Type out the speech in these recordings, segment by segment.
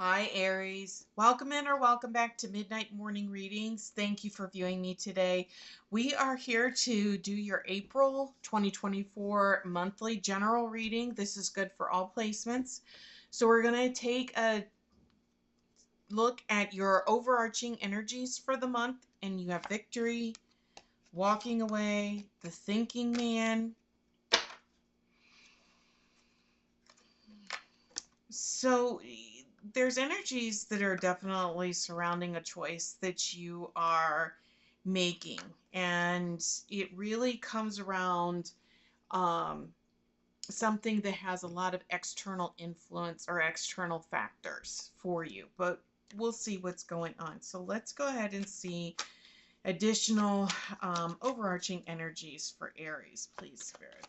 Hi, Aries. Welcome in or welcome back to Midnight Morning Readings. Thank you for viewing me today. We are here to do your April 2024 monthly general reading. This is good for all placements. So we're going to take a look at your overarching energies for the month, and you have Victory, Walking Away, the Thinking Man. So there's energies that are definitely surrounding a choice that you are making, and it really comes around um, something that has a lot of external influence or external factors for you, but we'll see what's going on. So let's go ahead and see additional overarching energies for Aries, please, Spirit.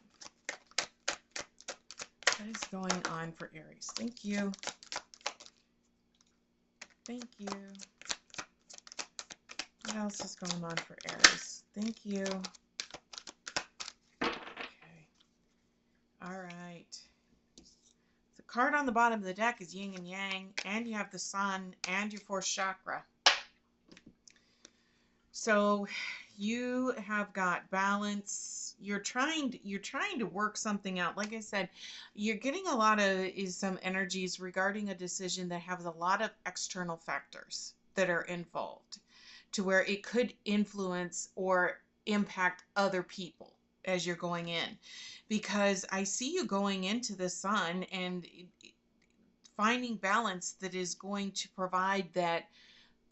What is going on for Aries? Thank you. Thank you. What else is going on for Aries? Thank you. Okay. All right. The card on the bottom of the deck is yin and yang, and you have the sun and your fourth chakra. So you have got balance. You're trying to work something out. Like I said, you're getting a lot of some energies regarding a decision that has a lot of external factors that are involved, to where it could influence or impact other people as you're going in. Because I see you going into the sun and finding balance that is going to provide that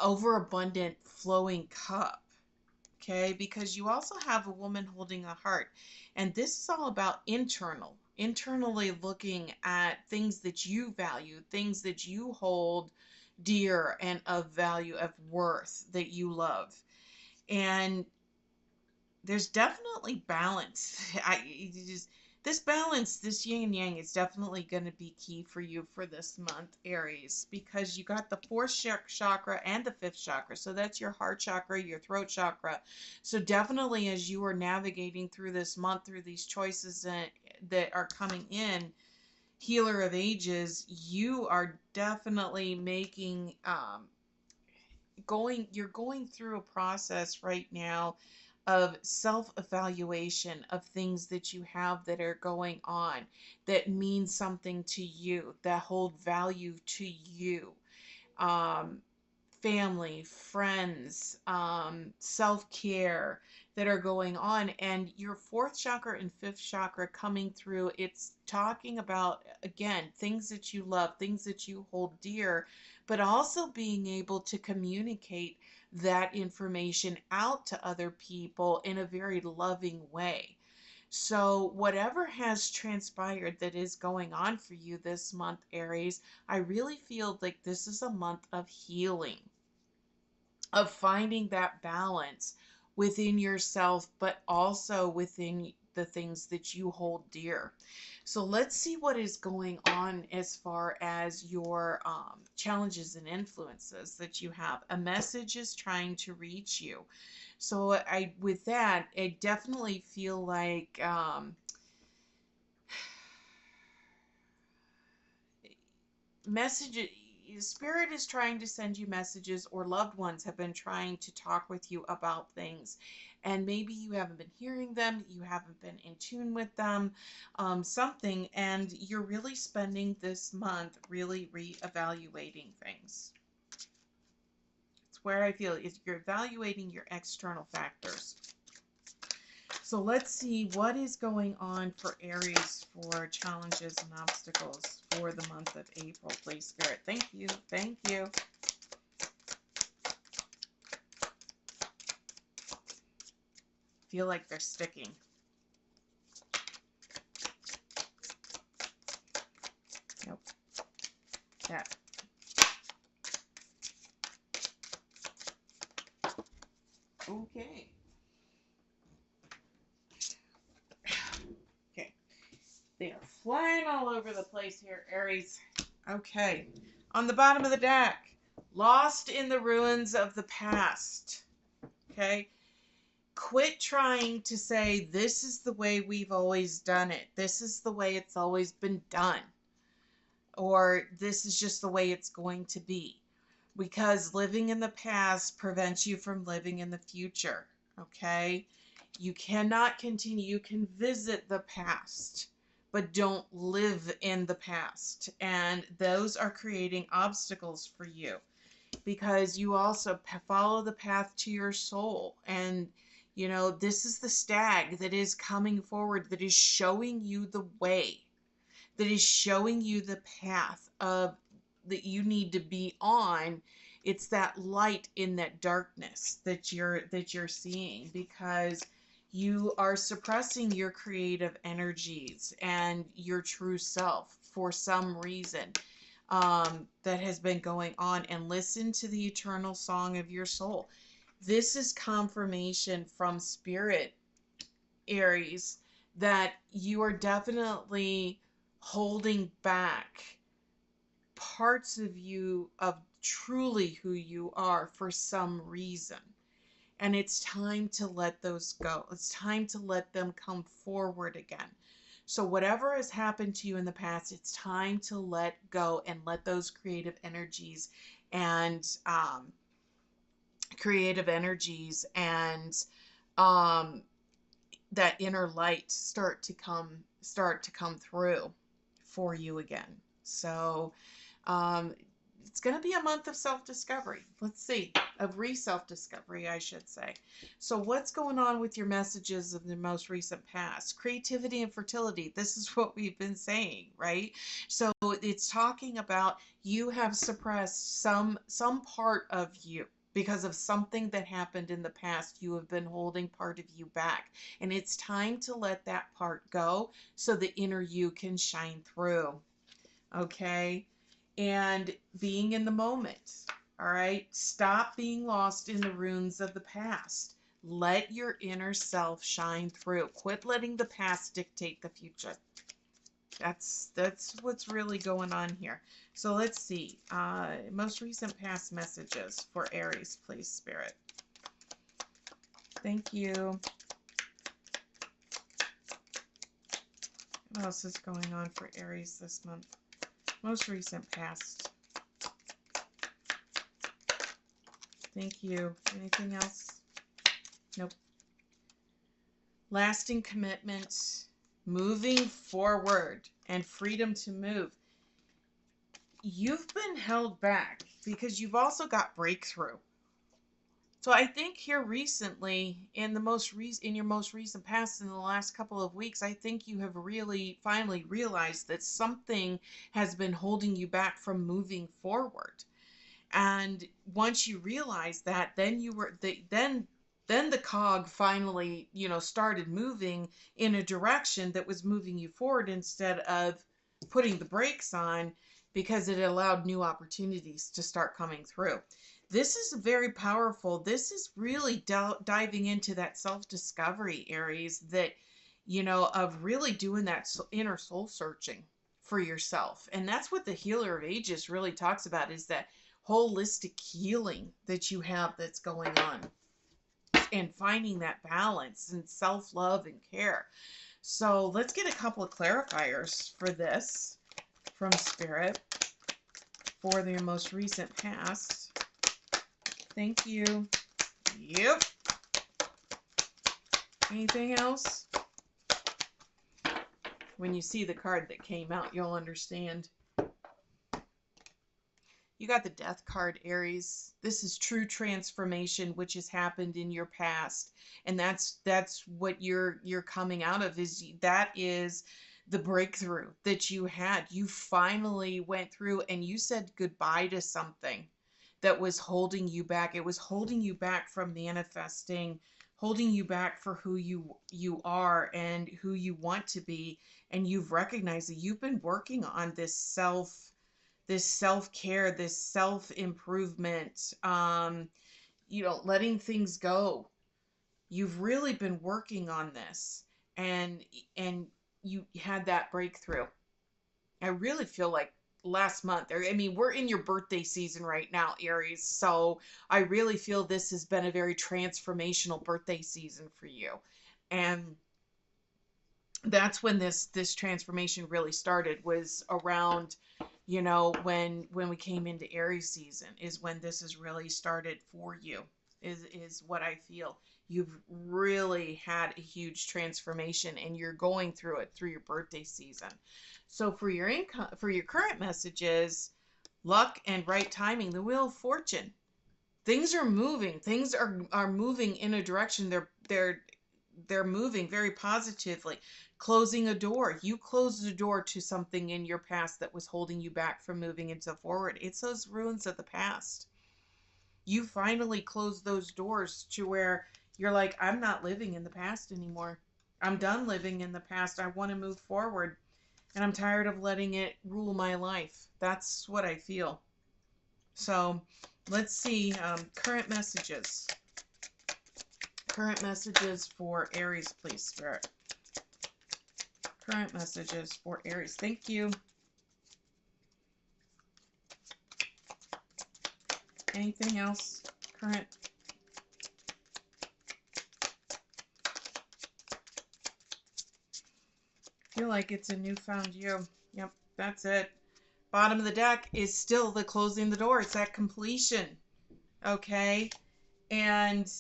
overabundant flowing cup. Okay, because you also have a woman holding a heart, and this is all about internally looking at things that you value, things that you hold dear and of value, of worth, that you love. And there's definitely balance. This balance, this yin and yang, is definitely going to be key for you for this month, Aries, because you got the fourth chakra and the fifth chakra. So that's your heart chakra, your throat chakra. So definitely, as you are navigating through this month, through these choices that are coming in, Healer of Ages, you are definitely making you're going through a process right now of self-evaluation of things that you have that are going on, that mean something to you, that hold value to you. um, Family, friends, self-care, that are going on. And your fourth chakra and fifth chakra coming through, it's talking about, again, things that you love, things that you hold dear, but also being able to communicate that information out to other people in a very loving way. So, whatever has transpired that is going on for you this month, Aries, I really feel like this is a month of healing, of finding that balance within yourself, but also within the things that you hold dear. So let's see what is going on as far as your challenges and influences that you have. A message is trying to reach you. So with that, I definitely feel like message spirit is trying to send you messages, or loved ones have been trying to talk with you about things, and maybe you haven't been hearing them, you haven't been in tune with them, something, and you're really spending this month really reevaluating things. It's where I feel is you're evaluating your external factors. So let's see what is going on for Aries for challenges and obstacles for the month of April, please, Spirit. Thank you. Thank you. Feel like they're sticking. Nope. That. Okay. Okay. They are flying all over the place here, Aries. Okay. On the bottom of the deck, lost in the ruins of the past. Okay. Quit trying to say, this is the way we've always done it. This is the way it's always been done. or this is just the way it's going to be, because living in the past prevents you from living in the future. Okay? You cannot continue. You can visit the past, but don't live in the past. And those are creating obstacles for you, because you also follow the path to your soul. And, this is the stag that is coming forward, that is showing you the way, that is showing you the path of that you need to be on. It's that light in that darkness that you're seeing, because you are suppressing your creative energies and your true self for some reason, that has been going on. And listen to the eternal song of your soul. This is confirmation from spirit, Aries, that you are definitely holding back parts of you, of truly who you are, for some reason. And it's time to let those go. It's time to let them come forward again. So whatever has happened to you in the past, it's time to let go and let those and creative energies and um, that inner light start to come through for you again. So um, it's going to be a month of self-discovery. Let's see, of re-self-discovery, I should say. So what's going on with your messages of the most recent past? Creativity and fertility. This is what we've been saying, right? So it's talking about you have suppressed some part of you because of something that happened in the past. You have been holding part of you back, and it's time to let that part go so the inner you can shine through. Okay? And being in the moment. All right? Stop being lost in the ruins of the past. Let your inner self shine through. Quit letting the past dictate the future. That's what's really going on here. So let's see. Most recent past messages for Aries, please, Spirit. Thank you. What else is going on for Aries this month? Most recent past. Thank you. Anything else? Nope. Lasting commitment, moving forward, and freedom to move. You've been held back because you've also got breakthrough. So I think here recently, in your most recent past, in the last couple of weeks, I think you have really finally realized that something has been holding you back from moving forward. And once you realize that, then then the cog finally, started moving in a direction that was moving you forward instead of putting the brakes on, because it allowed new opportunities to start coming through. This is very powerful. This is really diving into that self-discovery, Aries, that, of really doing that inner soul searching for yourself. And that's what the Healer of Ages really talks about, is that holistic healing that you have that's going on, and finding that balance and self-love and care. So let's get a couple of clarifiers for this from Spirit for their most recent past. Thank you. Yep. Anything else? When you see the card that came out, you'll understand. You got the Death card, Aries. This is true transformation, which has happened in your past, and that's what you're coming out of. That is the breakthrough that you had. You finally went through and you said goodbye to something that was holding you back. It was holding you back from manifesting, holding you back for who you are and who you want to be. And you've recognized that you've been working on this self-care, this self-improvement, letting things go. You've really been working on this, and you had that breakthrough. I really feel like last month, I mean, we're in your birthday season right now, Aries. So I really feel this has been a very transformational birthday season for you. And that's when this transformation really started, was around you know, when we came into Aries season is when this has really started for you, is what I feel. You've really had a huge transformation and you're going through it through your birthday season. So for your income, for your current messages, luck and right timing, the wheel of fortune. Things are moving. Things are moving in a direction. They're moving very positively. Closing a door. You closed the door to something in your past that was holding you back from moving into forward. It's those ruins of the past. You finally closed those doors to where you're like, I'm not living in the past anymore. I'm done living in the past. I want to move forward. And I'm tired of letting it rule my life. That's what I feel. So let's see, current messages. Current messages for Aries, please, Spirit. Current messages for Aries. Thank you. Anything else? Current. Feel like it's a newfound you. Yep, that's it. Bottom of the deck is still the closing the door. It's that completion. Okay? And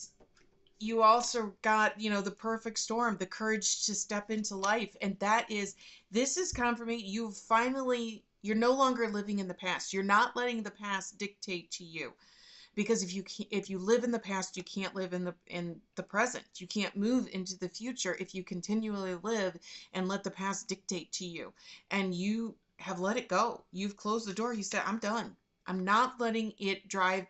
you also got, you know, the perfect storm, the courage to step into life. And this is confirmation. You're no longer living in the past. You're not letting the past dictate to you. Because if you live in the past, you can't live in the present. You can't move into the future if you continually live and let the past dictate to you. And you have let it go. You've closed the door. You said, I'm done. I'm not letting it drive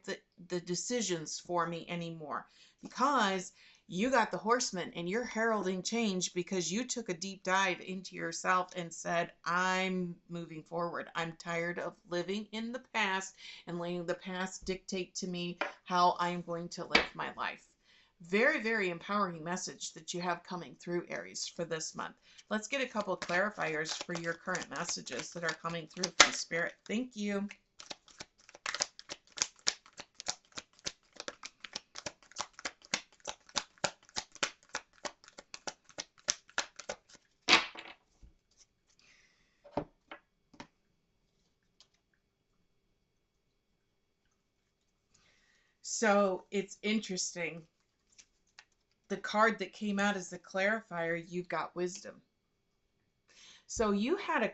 the decisions for me anymore, because you got the horseman and you're heralding change because you took a deep dive into yourself and said, I'm moving forward. I'm tired of living in the past and letting the past dictate to me how I'm going to live my life. Very, very empowering message that you have coming through, Aries, for this month. Let's get a couple clarifiers for your current messages that are coming through from Spirit. Thank you. So it's interesting. The card that came out as the clarifier, you've got wisdom. So you had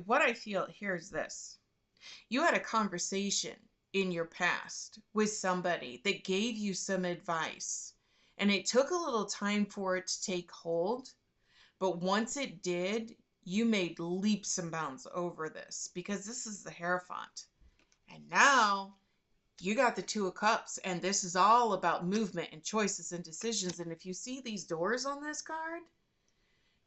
what I feel here is this. You had a conversation in your past with somebody that gave you some advice, and it took a little time for it to take hold, but once it did, you made leaps and bounds over this, because this is the Hierophant. And now you got the Two of Cups, and this is all about movement and choices and decisions. And if you see these doors on this card,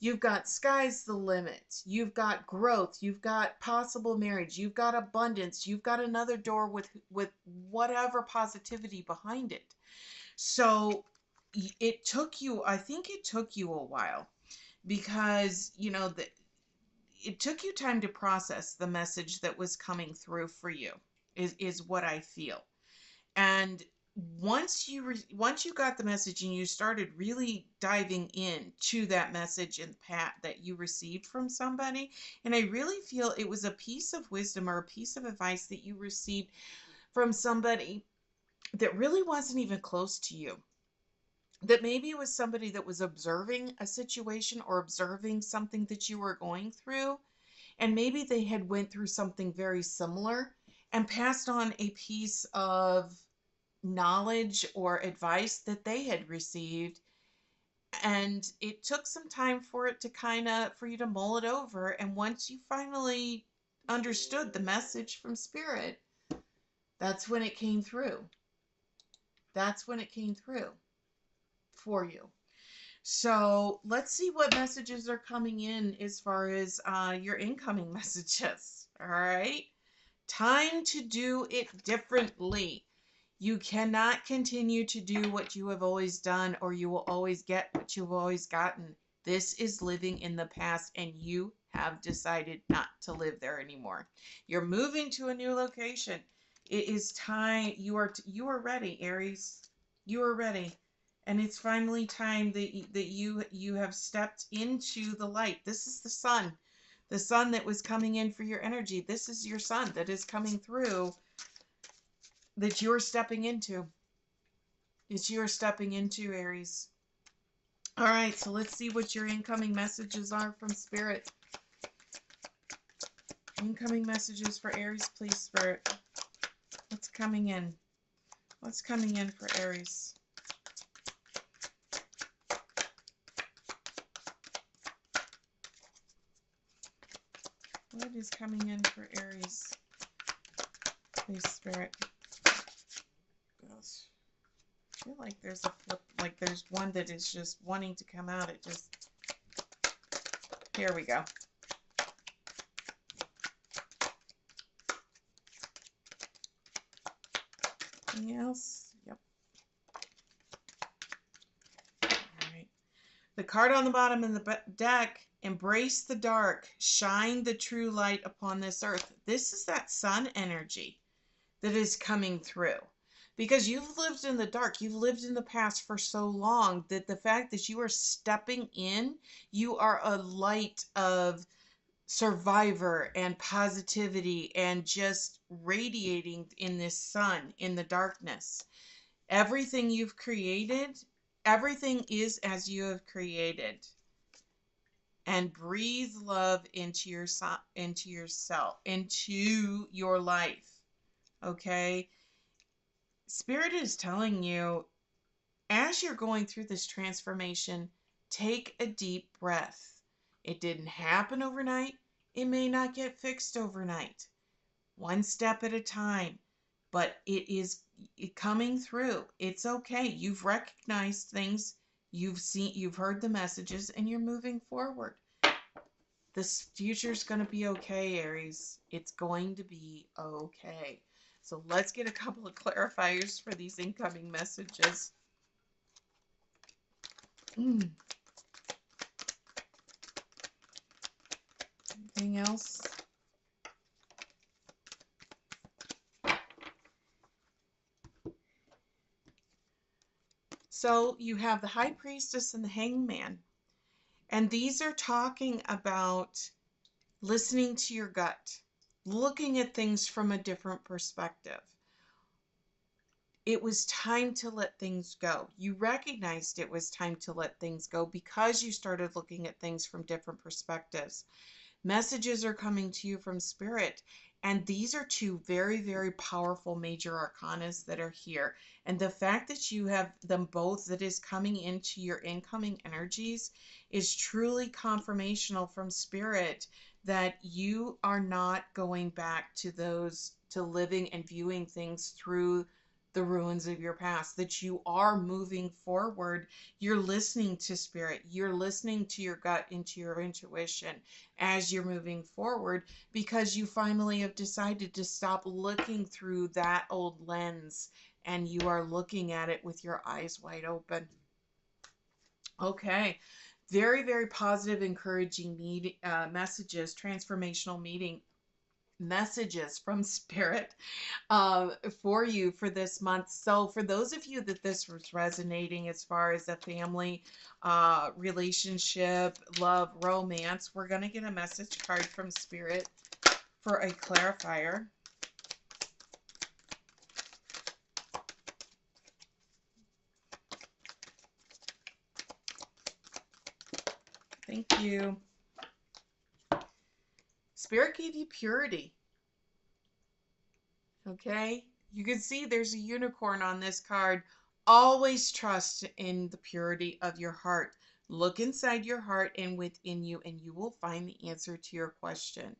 you've got sky's the limit. You've got growth. You've got possible marriage. You've got abundance. You've got another door with whatever positivity behind it. So I think it took you a while, because, you know, it took you time to process the message that was coming through for you, is what I feel. And once you got the message and you started really diving in to that message and pat that you received from somebody, and I really feel it was a piece of wisdom or a piece of advice that you received from somebody that really wasn't even close to you, that maybe it was somebody that was observing a situation or observing something that you were going through, and maybe they had went through something very similar and passed on a piece of knowledge or advice that they had received, and it took some time for it to for you to mull it over. And once you finally understood the message from Spirit, that's when it came through. That's when it came through for you. So let's see what messages are coming in as far as your incoming messages. All right. Time to do it differently. You cannot continue to do what you have always done, or you will always get what you've always gotten. This is living in the past, and you have decided not to live there anymore. You're moving to a new location. It is time. You are ready, Aries. You are ready. And it's finally time that you have stepped into the light. This is the sun. The sun that was coming in for your energy. This is your sun that is coming through, that you're stepping into. It's you're stepping into, Aries. All right, so let's see what your incoming messages are from Spirit. Incoming messages for Aries, please, Spirit. What's coming in? What's coming in for Aries? What is coming in for Aries? Please, Spirit. Gosh. I feel like there's a flip, like there's one that is just wanting to come out. It just, here we go. Anything else? Yep. All right. The card on the bottom of the deck, embrace the dark, shine the true light upon this earth. This is that sun energy that is coming through. Because you've lived in the dark, you've lived in the past for so long that the fact that you are stepping in, you are a light of survivor and positivity and just radiating in this sun, in the darkness. Everything you've created, everything is as you have created. And breathe love into into yourself, into your life. Okay? Spirit is telling you, as you're going through this transformation, take a deep breath. It didn't happen overnight. It may not get fixed overnight. One step at a time. But it is coming through. It's okay. You've recognized things. You've heard the messages, and you're moving forward. This future's going to be okay, Aries. It's going to be okay. So let's get a couple of clarifiers for these incoming messages. Anything else? So you have the High Priestess and the Hangman. And these are talking about listening to your gut, looking at things from a different perspective. It was time to let things go. You recognized it was time to let things go because you started looking at things from different perspectives. Messages are coming to you from Spirit. And these are two very, very powerful major arcanas that are here. And the fact that you have them both that is coming into your incoming energies is truly confirmational from Spirit that you are not going back to living and viewing things through the ruins of your past, that you are moving forward. You're listening to Spirit. You're listening to your gut, into your intuition as you're moving forward, because you finally have decided to stop looking through that old lens and you are looking at it with your eyes wide open. Okay. Very, very positive, encouraging messages, transformational meeting messages from Spirit for you for this month. So for those of you that this was resonating as far as a family relationship, love, romance, we're going to get a message card from Spirit for a clarifier. Thank you. Spirit gave you purity. Okay? You can see there's a unicorn on this card. Always trust in the purity of your heart. Look inside your heart and within you, and you will find the answer to your question.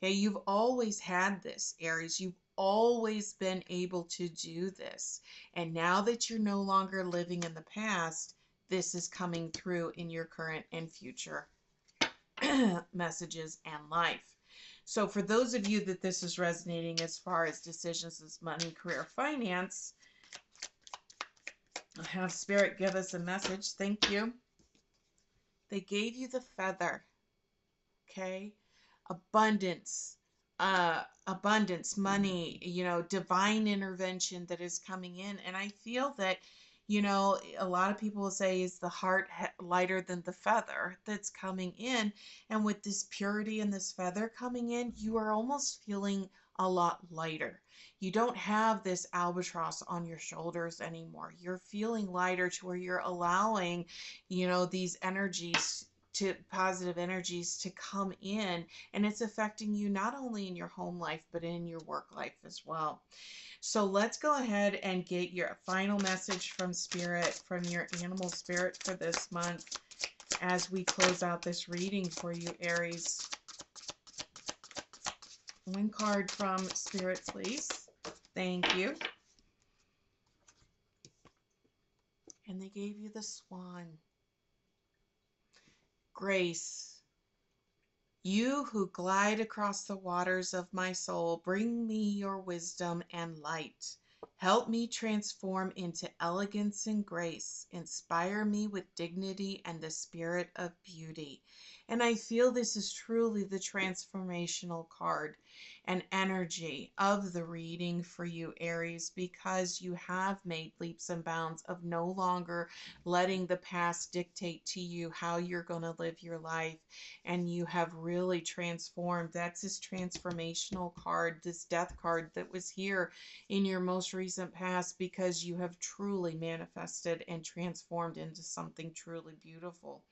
Okay, you've always had this, Aries. You've always been able to do this. And now that you're no longer living in the past, this is coming through in your current and future messages and life. So for those of you that this is resonating as far as decisions as money, career, finance, I'll have Spirit give us a message. Thank you. They gave you the feather. Okay? Abundance. Abundance, money, divine intervention that is coming in. And I feel that You know, a lot of people will say, is the heart lighter than the feather that's coming in? And with this purity and this feather coming in, you are almost feeling a lot lighter. You don't have this albatross on your shoulders anymore. You're feeling lighter to where you're allowing, these energies to positive energies to come in, and it's affecting you not only in your home life but in your work life as well. So let's go ahead and get your final message from spirit, from your animal spirit for this month as we close out this reading for you, Aries. One card from spirit, please. Thank you. And they gave you the Swan. Grace. You who glide across the waters of my soul, bring me your wisdom and light. Help me transform into elegance and grace. Inspire me with dignity and the spirit of beauty. And I feel this is truly the transformational card and energy of the reading for you, Aries, because you have made leaps and bounds of no longer letting the past dictate to you how you're going to live your life, and you have really transformed. That's this transformational card, this death card that was here in your most recent past, because you have truly manifested and transformed into something truly beautiful.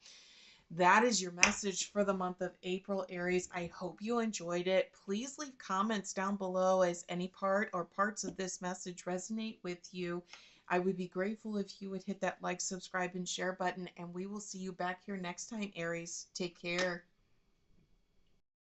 That is your message for the month of April, Aries. I hope you enjoyed it. Please leave comments down below as any part or parts of this message resonate with you. I would be grateful if you would hit that like, subscribe, and share button, and we will see you back here next time, Aries. Take care.